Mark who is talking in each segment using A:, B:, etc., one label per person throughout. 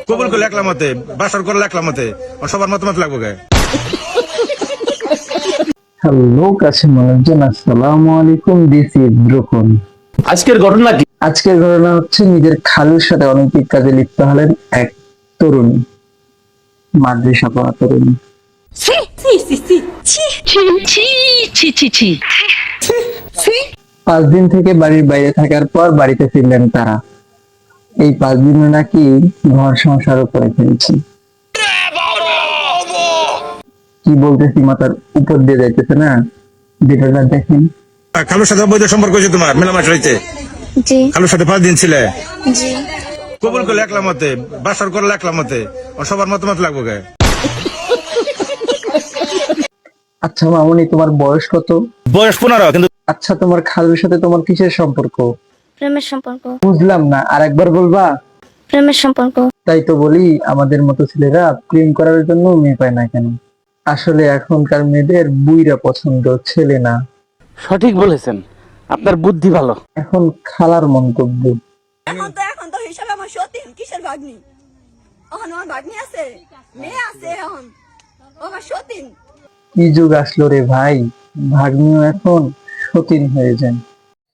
A: কবুল করলে একলা মতে, বাসর করলে একলা মতে, সবার মতামত লাগবো গায়ে।
B: হ্যালো কাছে মানুষজন, আসসালামু আলাইকুম। This is broken.
C: আজকের ঘটনা কি?
B: আজকের ঘটনা হচ্ছে নিজের খালুর সাথে অনৈতিক কাজে লিপ্ত হলেন এক তরুণী, মাদ্রাসা পড়া তরুণী। 5 দিন থেকে বাড়ির বাইরে থাকার পর বাড়িতে ফিরলেন তারা। এই 5 দিনে নাকি ঘর সংসারও করে ফেলছে। কি বলতেছি মাথার উপর দিয়ে যাইতেছে না। ভিডিওটা দেখেন।
A: খালুর সাথে বৈধ সম্পর্ক হয়েছে তোমার মেলামেশ হয়েছে?
D: জি
A: খালুর সাথে 5 দিন ছিলে?
D: জি
A: কবুল করলে একলা মতে, বাসর করলে একলা মতে, সবার মতামত লাগবো গায়ে।
B: আচ্ছা মামুনি, তোমার বয়স কত?
A: বয়স 15, কিন্তু
B: আচ্ছা, তোমার খালুর সাথে তোমার কিসের সম্পর্ক?
D: প্রেমের সম্পর্ক।
B: বুঝলাম না, আরেকবার বলবা?
D: প্রেমের সম্পর্ক।
B: তাই তো বলি, আমাদের মতো ছেলেরা প্রেম করার জন্য মেয়ে পায় না কেন? আসলে এখনকার মেয়েদের বুইরা পছন্দ, ছেলে না।
C: সঠিক বলেছেন, আপনার বুদ্ধি ভালো।
B: এখন খালার মন্তব্য।
E: এখন তো হিসাবে আমার সতীন কিসের ভাগ্নি? এখন আমার ভাগ্নি আছে, মেয়ে আছে, এখন ও আমার সতীন।
B: কি যুগ আসলো রে ভাই, ভাগ্নিও এখন সতীন হয়ে যায়।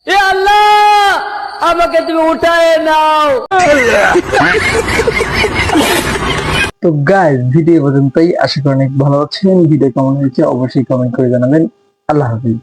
C: এ আল্লাহ, আমাকে তুমি উঠায় নাও।
B: তো গাইস, ভিডিও পর্যন্তই। আশা করি অনেক ভালো আছেন। ভিডিও কেমন হয়েছে অবশ্যই কমেন্ট করে জানাবেন। আল্লাহ হাফিজ।